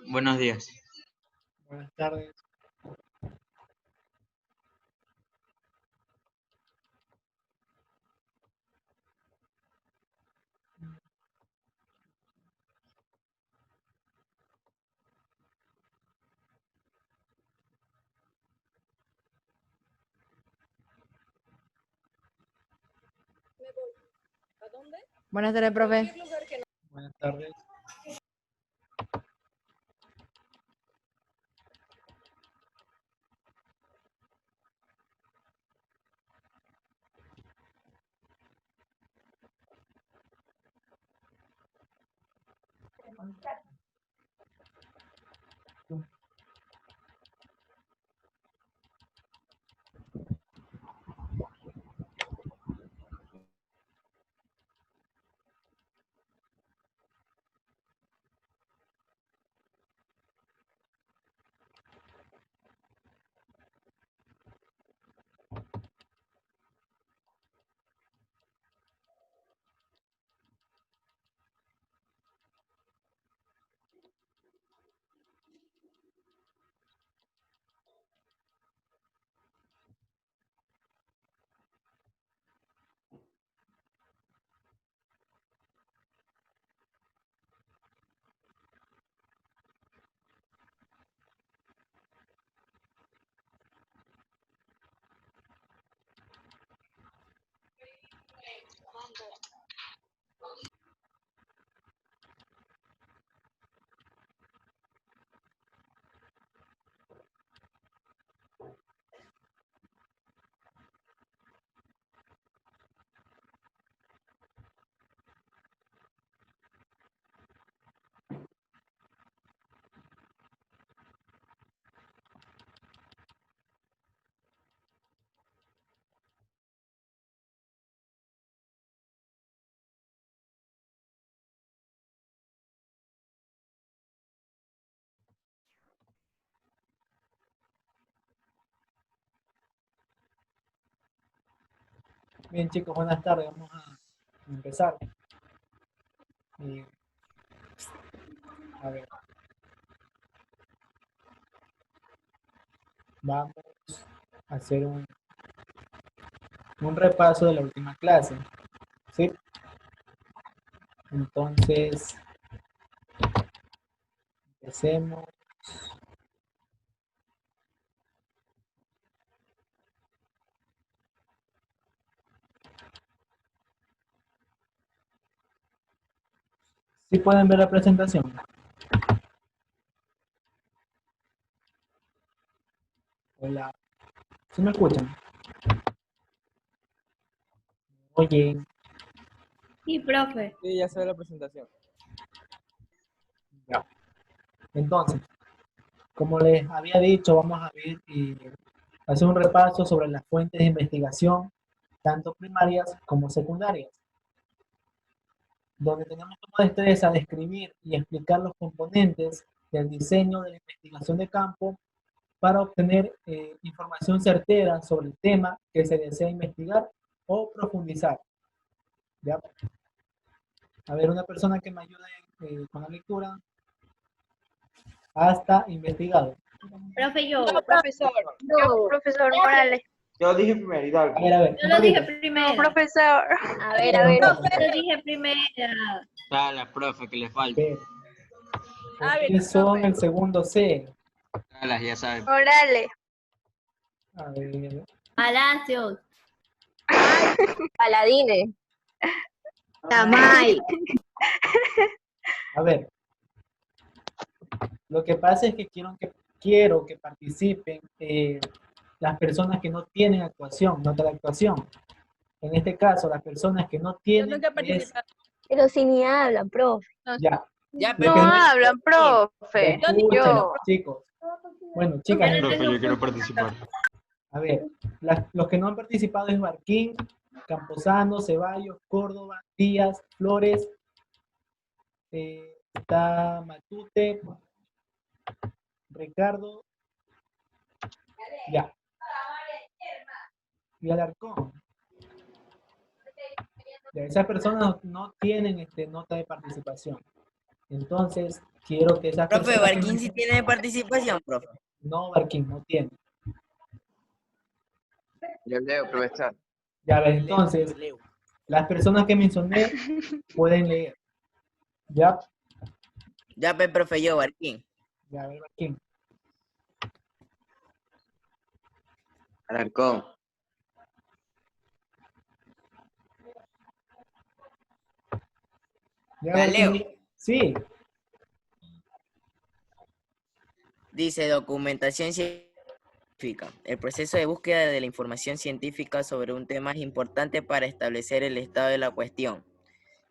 Buenos días. Buenas tardes. ¿A dónde? Buenas tardes, profe. Cualquier lugar que no. Buenas tardes. Bien, chicos, buenas tardes. Vamos a empezar. Y, a ver, vamos a hacer un repaso de la última clase, ¿sí? Entonces, empecemos. ¿Sí pueden ver la presentación? Hola, ¿sí me escuchan? Oye, Sí, profe. Sí, ya se ve la presentación. ya. Entonces, como les había dicho, vamos a ver y hacer un repaso sobre las fuentes de investigación, tanto primarias como secundarias, donde tenemos como destreza describir y explicar los componentes del diseño de la investigación de campo para obtener información certera sobre el tema que se desea investigar o profundizar. ¿Ya? A ver, una persona que me ayude con la lectura. Hasta investigado. Profe, yo. No, profesor. Yo, profesor Morales. Yo dije primero, Hidalgo. A ver, Yo lo dije un primero. No, profesor. A ver, yo lo dije primero. Dale, profe, que le falta. poquito. A ver, ¿Quiénes son profe. el segundo C? Dale, ya saben. Morales. A ver, Palacios. Paladines. Tamay. a ver. Lo que pasa es que quiero que participen las personas que no tienen actuación, nota de actuación. En este caso, las personas que no Yo tienen, nunca he es, participado. Pero si ni hablan, profe. ya, Ya, de pero que No no- hablan, ya, profe. escuchen, Yo. chicos. Bueno, chicas, Profe, yo quiero participar. a ver, los que no han participado es Barquín, Camposano, Ceballos, Córdoba, Díaz, Flores, está Matute, Ricardo, ya, y Alarcón. Ya, esas personas no tienen nota de participación. Entonces, quiero que esas profe, personas... Barquín sí tiene participación, profe. No, Barquín, no tiene. Yo leo, profesor. Ya ves, entonces, Leo. las personas que mencioné pueden leer. Ya, Ya, pues, profe, yo, Barquín. ya ves, Barquín. Alarcón. Ya, Ya, Barquín. leo. Sí, Dice documentación científica. El proceso de búsqueda de la información científica sobre un tema es importante para establecer el estado de la cuestión.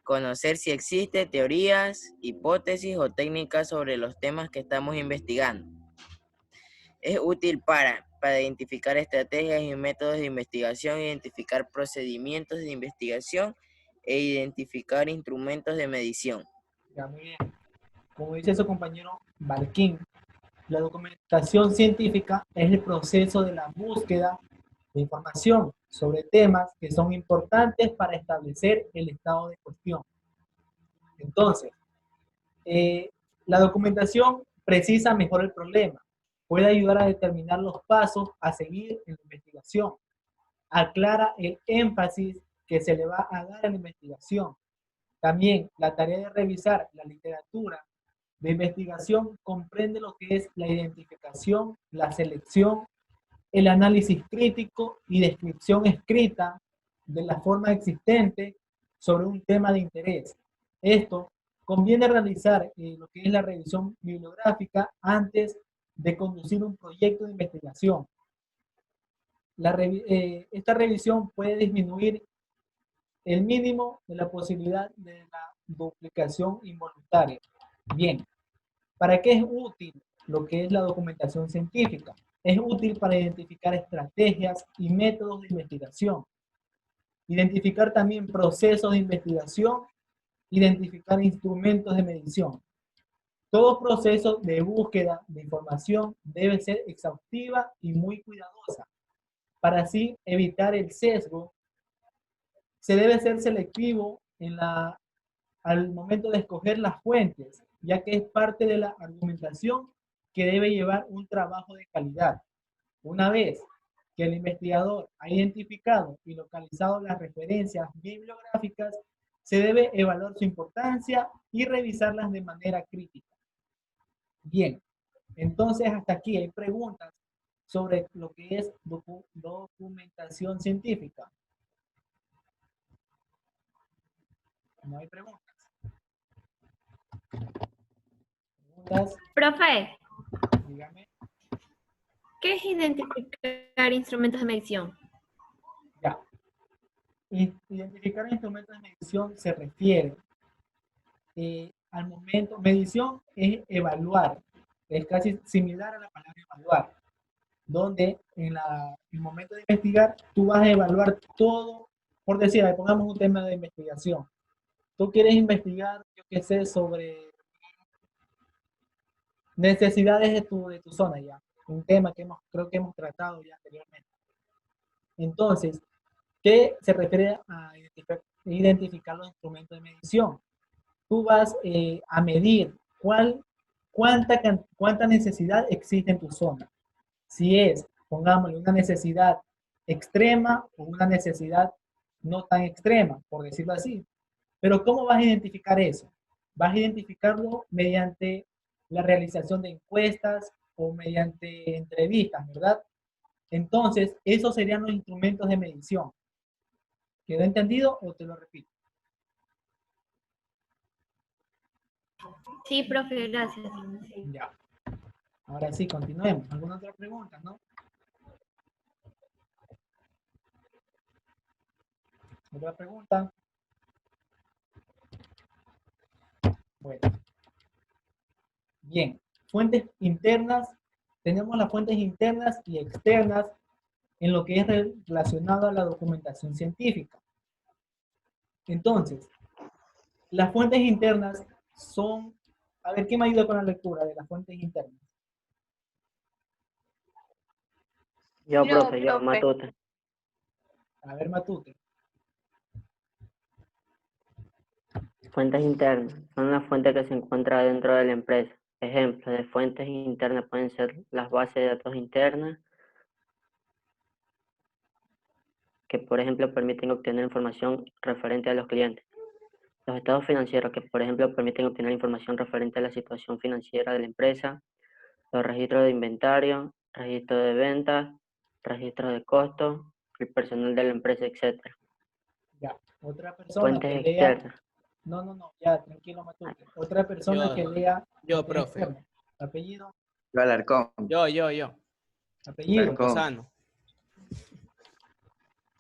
Conocer si existen teorías, hipótesis o técnicas sobre los temas que estamos investigando. Es útil para identificar estrategias y métodos de investigación, identificar procedimientos de investigación e identificar instrumentos de medición. ya, muy bien. Como dice su compañero Barquín, la documentación científica es el proceso de la búsqueda de información sobre temas que son importantes para establecer el estado de cuestión. Entonces, la documentación precisa mejor el problema, puede ayudar a determinar los pasos a seguir en la investigación, aclara el énfasis que se le va a dar a la investigación. También la tarea de revisar la literatura de investigación comprende lo que es la identificación, la selección, el análisis crítico y descripción escrita de la forma existente sobre un tema de interés. Esto conviene realizar lo que es la revisión bibliográfica antes de conducir un proyecto de investigación. Esta revisión puede disminuir el mínimo de la posibilidad de la duplicación involuntaria. Bien, ¿para qué es útil lo que es la documentación científica? Es útil para identificar estrategias y métodos de investigación, identificar también procesos de investigación, identificar instrumentos de medición. Todo proceso de búsqueda de información debe ser exhaustiva y muy cuidadosa. Para así evitar el sesgo, se debe ser selectivo al momento de escoger las fuentes, ya que es parte de la argumentación que debe llevar un trabajo de calidad. Una vez que el investigador ha identificado y localizado las referencias bibliográficas, se debe evaluar su importancia y revisarlas de manera crítica. Bien, entonces hasta aquí hay preguntas sobre lo que es documentación científica. No hay preguntas. Preguntas, Profe, dígame. ¿qué es identificar instrumentos de medición? Ya. Identificar instrumentos de medición se refiere al momento, medición es evaluar, es casi similar a la palabra evaluar, donde en el momento de investigar tú vas a evaluar todo, por decir, ahí pongamos un tema de investigación. Tú quieres investigar, yo qué sé, sobre necesidades de tu zona ya, un tema que creo que hemos tratado ya anteriormente. Entonces, ¿qué se refiere a identificar los instrumentos de medición? Tú vas a medir cuánta necesidad existe en tu zona. Si es, pongámosle, una necesidad extrema o una necesidad no tan extrema, por decirlo así. Pero ¿cómo vas a identificar eso? Vas a identificarlo mediante la realización de encuestas o mediante entrevistas, ¿verdad? Entonces, esos serían los instrumentos de medición. ¿Quedó entendido o te lo repito? Sí, profe, gracias. Ya. Ahora sí, continuemos. ¿Alguna otra pregunta, no? ¿Otra pregunta? Bueno, bien. Fuentes internas. Tenemos las fuentes internas y externas en lo que es relacionado a la documentación científica. Entonces, las fuentes internas son... A ver, ¿quién me ayuda con la lectura de las fuentes internas? Yo, Yo, profe, yo, profe. Matute. A ver, Matute. Fuentes internas son las fuentes que se encuentran dentro de la empresa. Ejemplos de fuentes internas pueden ser las bases de datos internas, que por ejemplo permiten obtener información referente a los clientes. Los estados financieros, que por ejemplo permiten obtener información referente a la situación financiera de la empresa. Los registros de inventario, registro de ventas, registro de costos, el personal de la empresa, etc. Ya. Otra persona Fuentes que lea... externas. No, ya, tranquilo, Matute. Otra persona que lea... Yo, fuentes profe. externas. Apellido, Yo, Alarcón. Yo. apellido. Alarcón. Camposano.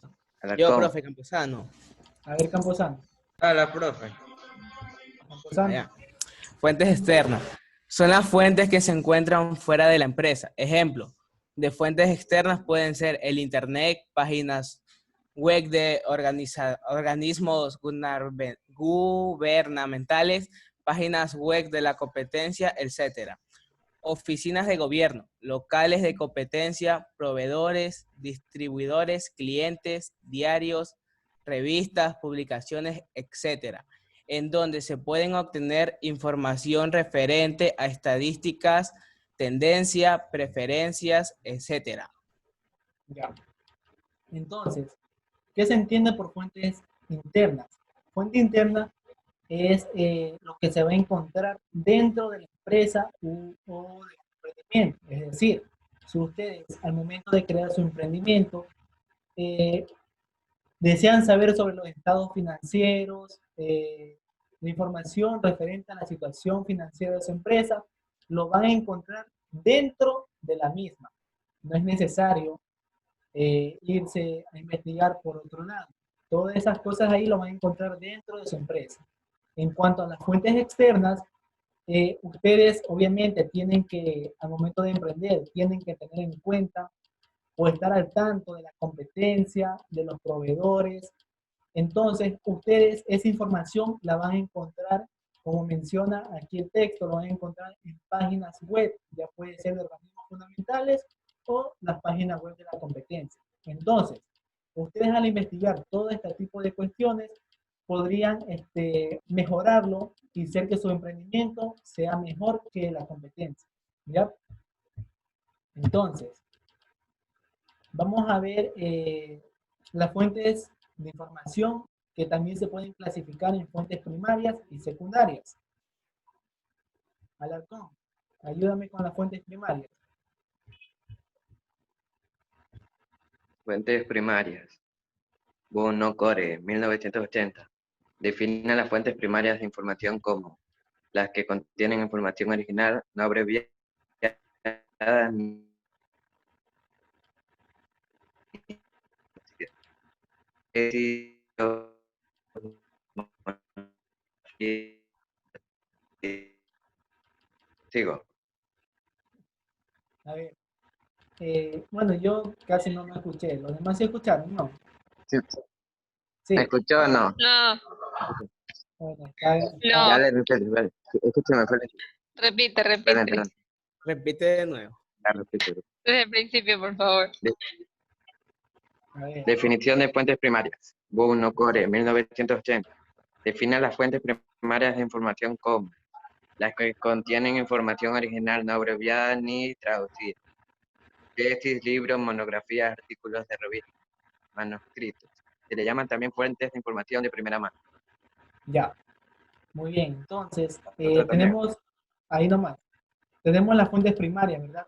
Yo, Alarcón. profe, Camposano. A ver, Camposano. Hola, profe. Camposano. Allá. Fuentes externas. Son las fuentes que se encuentran fuera de la empresa. Ejemplo, de fuentes externas pueden ser el internet, páginas web de organismos gubernamentales, páginas web de la competencia, etc. Oficinas de gobierno, locales de competencia, proveedores, distribuidores, clientes, diarios, revistas, publicaciones, etc., en donde se pueden obtener información referente a estadísticas, tendencia, preferencias, etc. Ya. Entonces, ¿qué se entiende por fuentes internas? Fuente interna es lo que se va a encontrar dentro de la empresa o del emprendimiento. Es decir, si ustedes al momento de crear su emprendimiento desean saber sobre los estados financieros, la información referente a la situación financiera de su empresa, lo van a encontrar dentro de la misma. No es necesario irse a investigar por otro lado. Todas esas cosas ahí lo van a encontrar dentro de su empresa. En cuanto a las fuentes externas, ustedes obviamente tienen que, al momento de emprender, tienen que tener en cuenta o estar al tanto de la competencia, de los proveedores. Entonces, ustedes esa información la van a encontrar, como menciona aquí el texto, lo van a encontrar en páginas web, ya puede ser de organismos fundamentales o las páginas web de la competencia. Entonces, ustedes al investigar todo este tipo de cuestiones, podrían mejorarlo y hacer que su emprendimiento sea mejor que la competencia. ¿Ya? Entonces, vamos a ver las fuentes de información que también se pueden clasificar en fuentes primarias y secundarias. Alarcón, ayúdame con las fuentes primarias. Fuentes primarias. Bono Core, 1980. Define las fuentes primarias de información como las que contienen información original, no abreviada ni sigo. A ver, bueno, yo casi no me escuché. ¿Los demás se escucharon? No. ¿Sí? Sí. ¿Me escuchó o no? No, Bueno, está, No. Dale, repite. Escúchame, repite. perdón. Repite de nuevo. Ya, repite. Desde el principio, por favor. a ver, Definición de fuentes primarias. Bono Core, 1980. Define las fuentes primarias de información como las que contienen información original no abreviada ni traducida. Tesis, libros, monografías, artículos de revistas, manuscritos. Se le llaman también fuentes de información de primera mano. ya. Muy bien. Entonces, Otro también. tenemos, ahí nomás, tenemos las fuentes primarias, ¿verdad?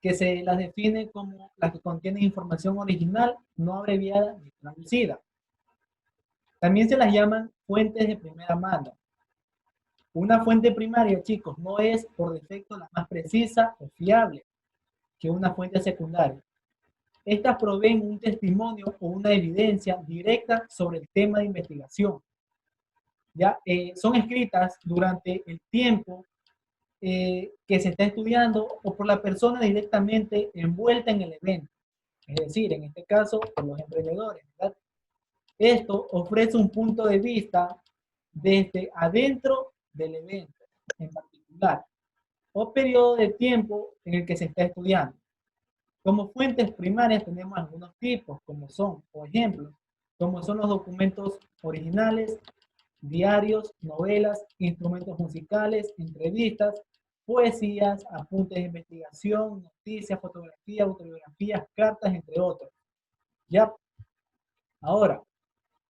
Que se las define como las que contienen información original, no abreviada ni traducida. También se las llaman fuentes de primera mano. Una fuente primaria, chicos, no es por defecto la más precisa o fiable que una fuente secundaria. Estas proveen un testimonio o una evidencia directa sobre el tema de investigación. ¿Ya? Son escritas durante el tiempo que se está estudiando o por la persona directamente envuelta en el evento. Es decir, en este caso, por los emprendedores, ¿verdad? Esto ofrece un punto de vista desde adentro del evento en particular o periodo de tiempo en el que se está estudiando. Como fuentes primarias tenemos algunos tipos, como son, por ejemplo, como son los documentos originales, diarios, novelas, instrumentos musicales, entrevistas, poesías, apuntes de investigación, noticias, fotografías, autobiografías, cartas, entre otros. Ya. Ahora,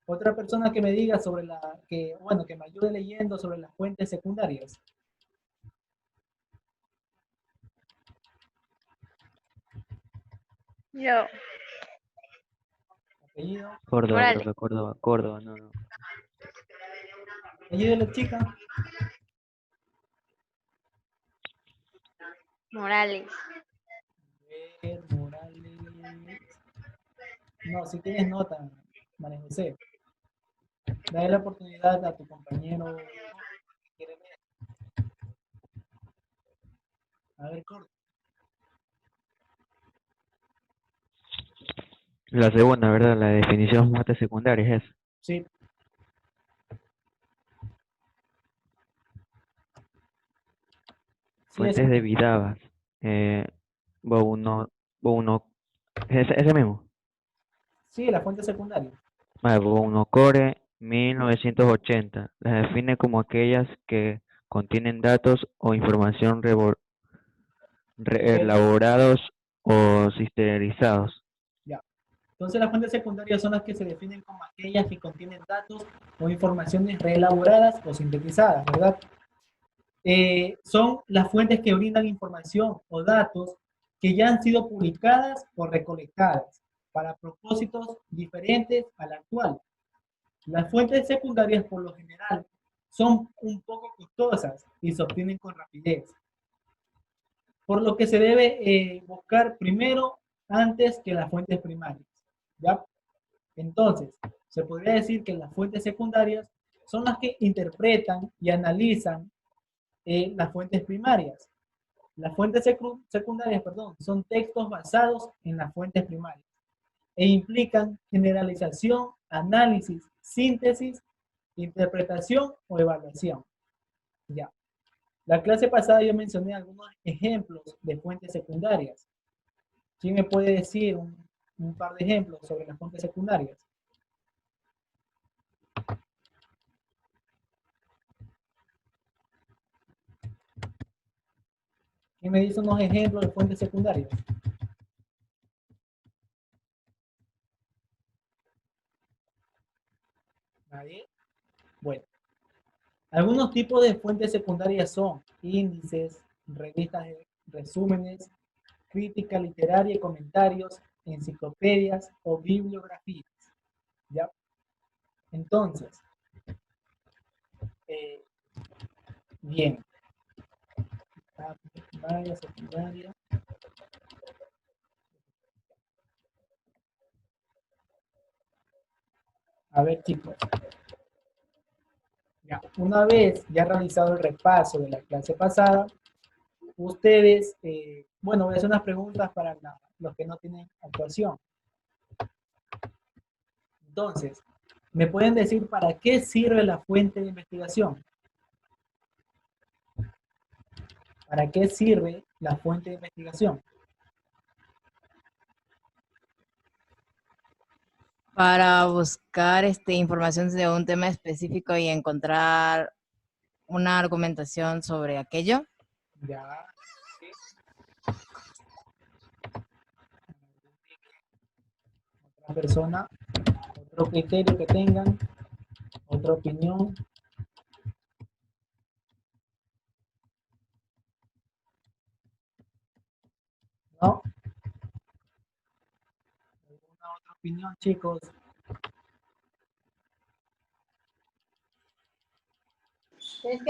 otra persona que me diga sobre que me ayude leyendo sobre las fuentes secundarias. Yo. Apellido. Córdoba, Morales. profe, Córdoba, no. Apellido de la chica. Morales. Morales. No, si tienes nota, María José. Dale la oportunidad a tu compañero. A ver, corta. La segunda, ¿verdad? La definición de fuentes secundarias es. Sí. Fuentes derivadas. Ese mismo. Sí, la fuente secundaria. Core 1980. Las define como aquellas que contienen datos o información elaborados o sistematizados. Ya. Entonces las fuentes secundarias son las que se definen como aquellas que contienen datos o informaciones reelaboradas o sintetizadas, ¿verdad? Son las fuentes que brindan información o datos que ya han sido publicadas o recolectadas para propósitos diferentes al actual. Las fuentes secundarias, por lo general, son un poco costosas y se obtienen con rapidez, por lo que se debe buscar primero antes que las fuentes primarias. ¿Ya? Entonces, se podría decir que las fuentes secundarias son las que interpretan y analizan las fuentes primarias. Las fuentes secundarias, son textos basados en las fuentes primarias e implican generalización, análisis, síntesis, interpretación o evaluación. Ya. La clase pasada yo mencioné algunos ejemplos de fuentes secundarias. ¿Quién me puede decir un par de ejemplos sobre las fuentes secundarias? ¿Quién me dice unos ejemplos de fuentes secundarias? ¿Nadie? Bueno, algunos tipos de fuentes secundarias son índices, revistas de resúmenes, crítica literaria y comentarios, enciclopedias o bibliografías. ¿Ya? Entonces, bien. Primaria, secundaria. A ver, chicos. Ya, una vez ya realizado el repaso de la clase pasada, ustedes, voy a hacer unas preguntas para los que no tienen actuación. Entonces, ¿me pueden decir para qué sirve la fuente de investigación? ¿Para qué sirve la fuente de investigación? Para buscar información de un tema específico y encontrar una argumentación sobre aquello. Ya. Otra persona, otro criterio que tengan, otra opinión. ¿No? ¿Alguna otra opinión, chicos?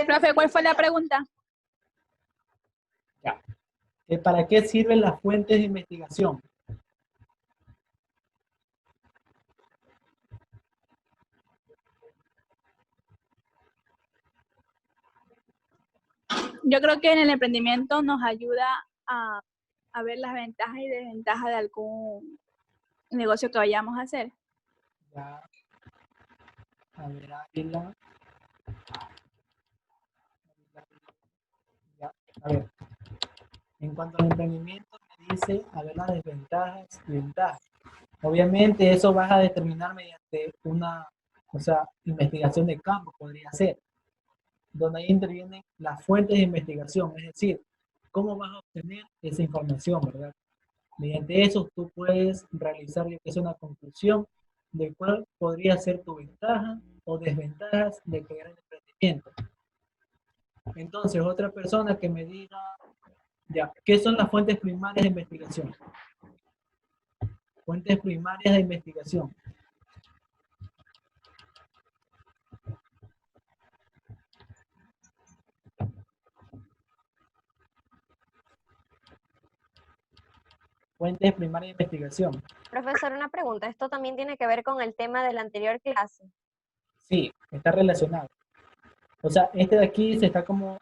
Profe, ¿cuál fue la pregunta? Ya. ¿Para qué sirven las fuentes de investigación? Yo creo que en el emprendimiento nos ayuda a ver las ventajas y desventajas de algún negocio que vayamos a hacer. Ya. A ver, Águila. Ya. A ver. En cuanto al emprendimiento, me dice a ver las desventajas y ventajas. Obviamente eso vas a determinar mediante una, investigación de campo, podría ser, donde ahí intervienen las fuentes de investigación, es decir, cómo vas a obtener esa información, ¿verdad? Mediante eso tú puedes realizar lo que es una conclusión de cuál podría ser tu ventaja o desventajas de crear el emprendimiento. Entonces, otra persona que me diga, ya, ¿qué son las fuentes primarias de investigación? Fuentes primarias de investigación. Fuentes primarias de investigación. Profesor, una pregunta. ¿Esto también tiene que ver con el tema de la anterior clase? Sí, está relacionado. O sea, este de aquí se está como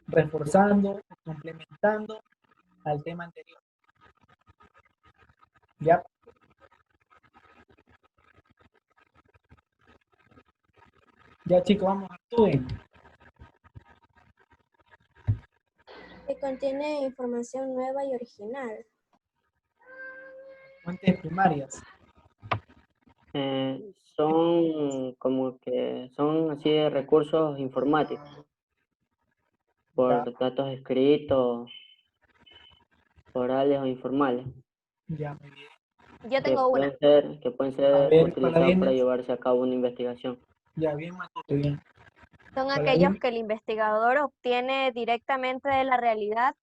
reforzando, complementando al tema anterior. ¿Ya? Ya chicos, vamos, actúen. Que contiene información nueva y original. Fuentes primarias. Son como que son así de recursos informáticos. Por datos escritos, orales o informales. Ya, muy bien. Yo tengo una. Que pueden ser utilizados para llevarse a cabo una investigación. Ya, bien, Matute, bien. Son aquellos que el investigador obtiene directamente de la realidad,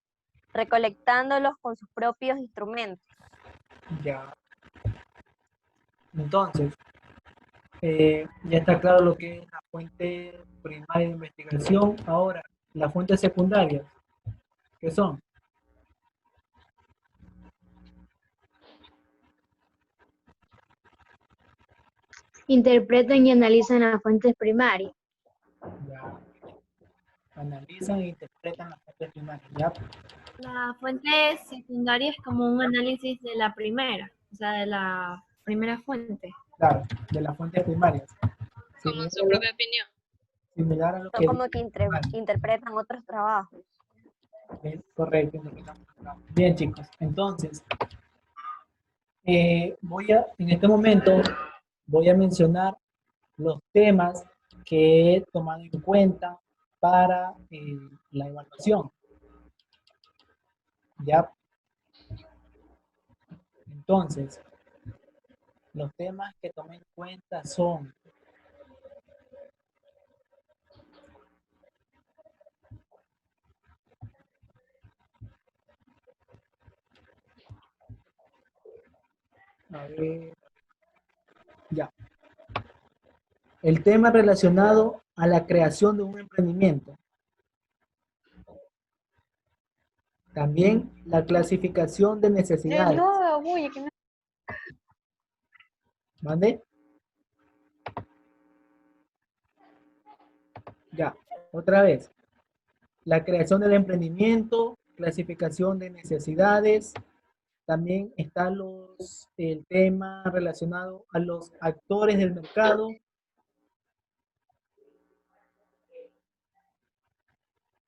recolectándolos con sus propios instrumentos. Ya. Entonces, ya está claro lo que es la fuente primaria de investigación. Ahora, las fuentes secundarias, ¿qué son? Interpretan y analizan las fuentes primarias. Ya. Analizan e interpretan las fuentes primarias. ¿Ya? La fuente secundaria es como un análisis de la primera, o sea, de la primera fuente. Claro, de las fuentes primarias. Como su propia opinión. Similar a lo Son que... como que interpretan otros trabajos. Bien, correcto. Bien, chicos. Entonces, en este momento voy a mencionar los temas que he tomado en cuenta para la evaluación. ¿Ya? Entonces, los temas que tomé en cuenta son a ver, ya. El tema relacionado a la creación de un emprendimiento. También la clasificación de necesidades. ¿Vale? Ya, otra vez. La creación del emprendimiento, clasificación de necesidades. También está el tema relacionado a los actores del mercado.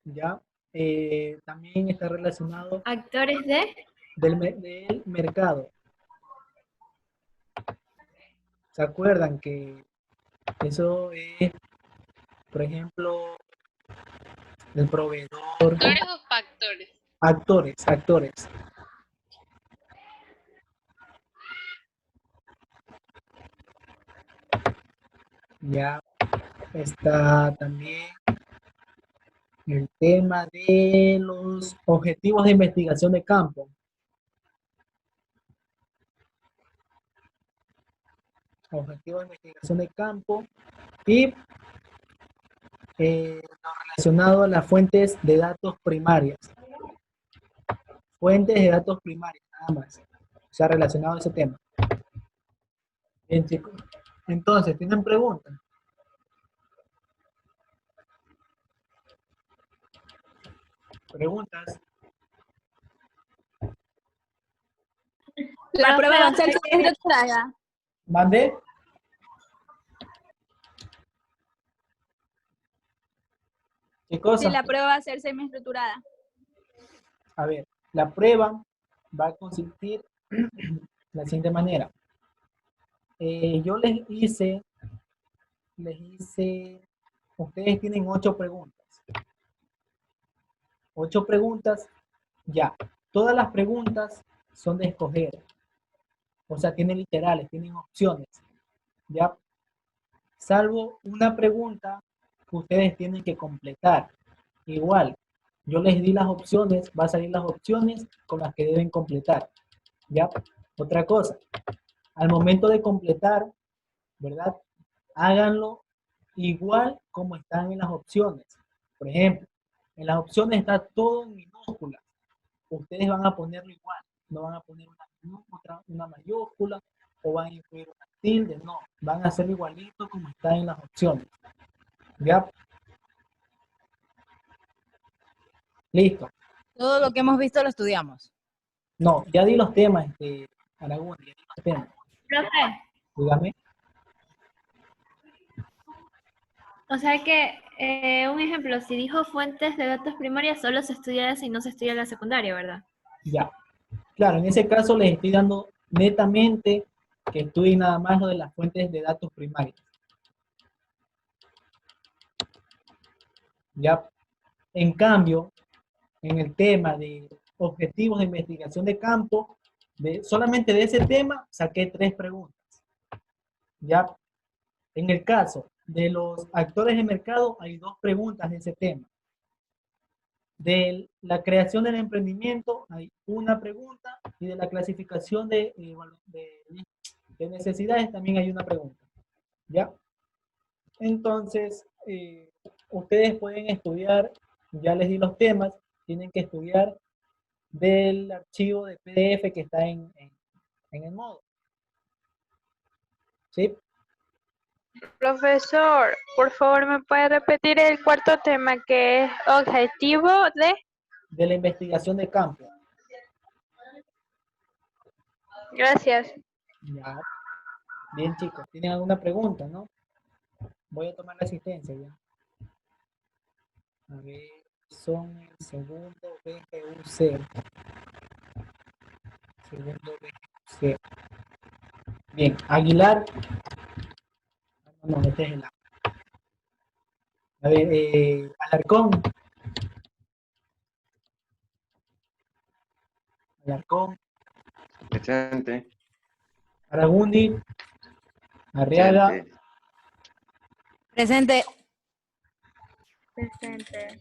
Ya. También está relacionado. ¿Actores del mercado. ¿Se acuerdan que eso es, por ejemplo, el proveedor? ¿Actores o factores? Actores. Ya está también el tema de los objetivos de investigación de campo. Objetivos de investigación de campo y lo relacionado a las fuentes de datos primarias. Fuentes de datos primarias, nada más. O sea, relacionado a ese tema. Bien, chicos. Entonces, ¿tienen preguntas? Preguntas. La prueba va a ser estructurada. ¿Mande? ¿Qué cosa? Si la prueba va a ser semiestructurada. A ver, la prueba va a consistir de la siguiente manera. Yo les hice, ustedes tienen 8 preguntas. 8 preguntas, ya. Todas las preguntas son de escoger. O sea, tienen literales, tienen opciones. Ya. Salvo una pregunta que ustedes tienen que completar. Igual, yo les di las opciones, va a salir las opciones con las que deben completar. ¿Ya? Otra cosa, al momento de completar, ¿verdad? Háganlo igual como están en las opciones. Por ejemplo, en las opciones está todo en minúsculas. Ustedes van a ponerlo igual. No van a poner una mayúscula o van a incluir una tilde. No, van a hacerlo igualito como está en las opciones. ¿Ya? Listo. Todo lo que hemos visto lo estudiamos. No, ya di los temas, Aragón, ya di los temas. Profe, Dígame. o sea que, un ejemplo, si dijo fuentes de datos primarias, solo se estudia esa y no se estudia la secundaria, ¿verdad? Ya. Claro, en ese caso les estoy dando netamente que estudien nada más lo de las fuentes de datos primarias. Ya. En cambio, en el tema de objetivos de investigación de campo, solamente de ese tema saqué 3 preguntas. Ya. En el caso de los actores de mercado, hay 2 preguntas de ese tema. De la creación del emprendimiento hay una pregunta y de la clasificación de necesidades también hay una pregunta. ¿Ya? Entonces, ustedes pueden estudiar, ya les di los temas, tienen que estudiar del archivo de PDF que está en el módulo. ¿Sí? Profesor, por favor, ¿me puede repetir el cuarto tema que es objetivo de la investigación de campo? Gracias. Ya. Bien, chicos, ¿tienen alguna pregunta, no? Voy a tomar la asistencia ya. A ver, son el segundo BGUC. Segundo BGUC. Bien, Aguilar. No, este es el A. A ver, Alarcón. Alarcón. Presente. Aragundi. Arriaga. Presente. Presente.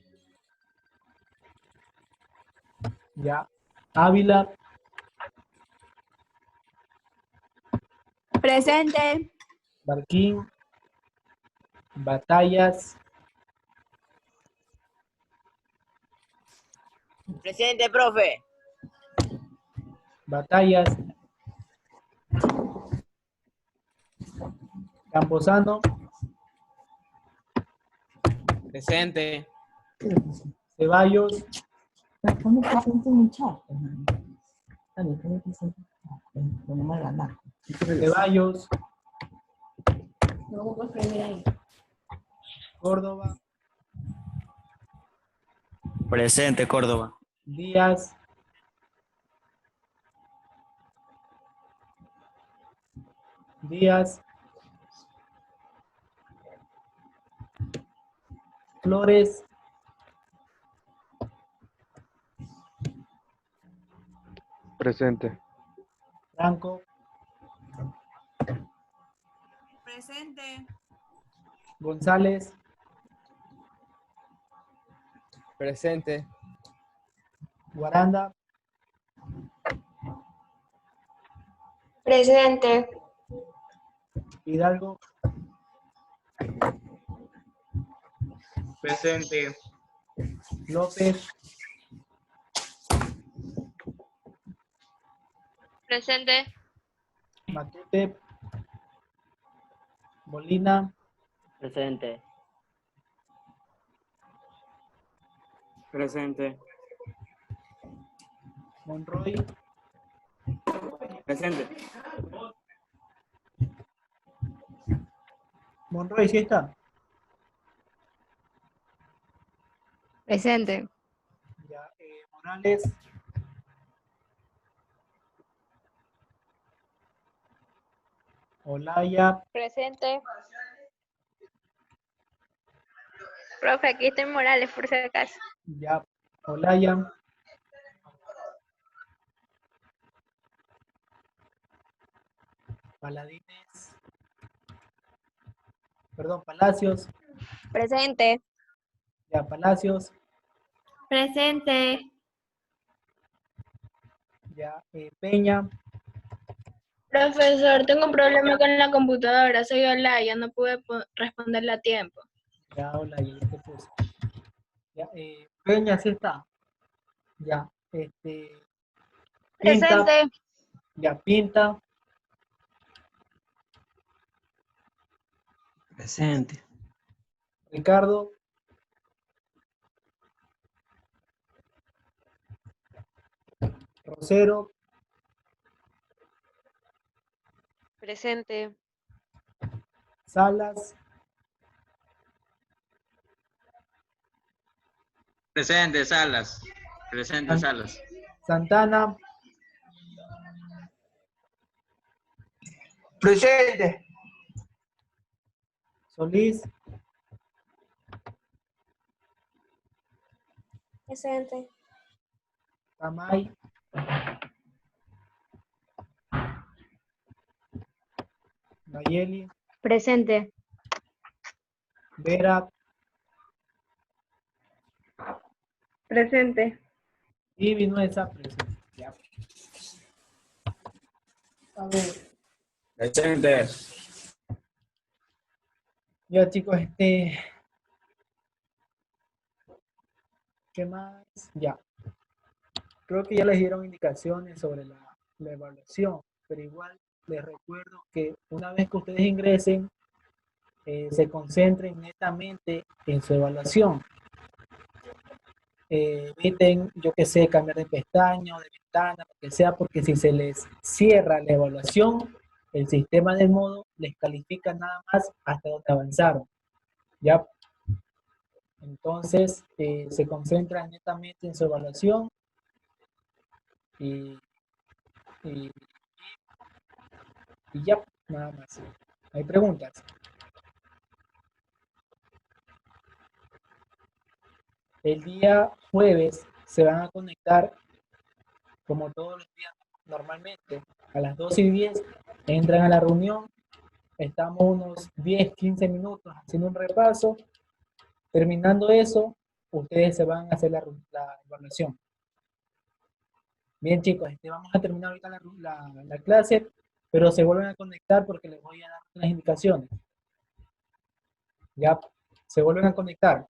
Ya. Ávila. Presente. Barquín. Batallas. Presente, profe. Batallas. Camposano. Presente. Ceballos. Ceballos. Córdoba. Presente, Córdoba. Díaz. Díaz. Flores. Presente. Franco. Presente. González. Presente. Guaranda. Presente. Hidalgo. Presente. López. Presente. Matute. Molina. Presente. Presente. Monroy. Presente. Monroy, ¿sí está? Presente. Ya, Morales. Olaya. Presente. Profe, aquí estoy Morales, por si acaso. Ya, Olaya. Paladines. Perdón, Palacios. Presente. Ya, Palacios. Presente. Ya, Peña. Profesor, tengo un problema con la computadora. Soy Olaya, no pude responderle a tiempo. Ya, Olaya, ya te puse. Ya, Peña, sí está. Ya, Pinta. Presente. Ya, Pinta. Presente. Ricardo. Rosero. Presente. Salas. Presente, Salas. Presente, Salas. Santana. Presente. Solís. Presente. Tamay. Nayeli. Presente. Vera. Presente. Y Vinuesa. Presente. Ya. A ver. Presente. Ya, chicos, ¿qué más? Ya. Creo que ya les dieron indicaciones sobre la evaluación, pero igual les recuerdo que una vez que ustedes ingresen, se concentren netamente en su evaluación. Eviten, yo que sé, cambiar de pestaña o de ventana, lo que sea, porque si se les cierra la evaluación, el sistema de modo les califica nada más hasta donde avanzaron. ¿Ya? Entonces, se concentran netamente en su evaluación y ya, nada más. ¿Hay preguntas? El día jueves se van a conectar, como todos los días normalmente, a las 2:10, entran a la reunión, estamos unos 10, 15 minutos haciendo un repaso. Terminando eso, ustedes se van a hacer la evaluación. Bien, chicos, vamos a terminar ahorita la clase, pero se vuelven a conectar porque les voy a dar unas indicaciones. Ya, se vuelven a conectar.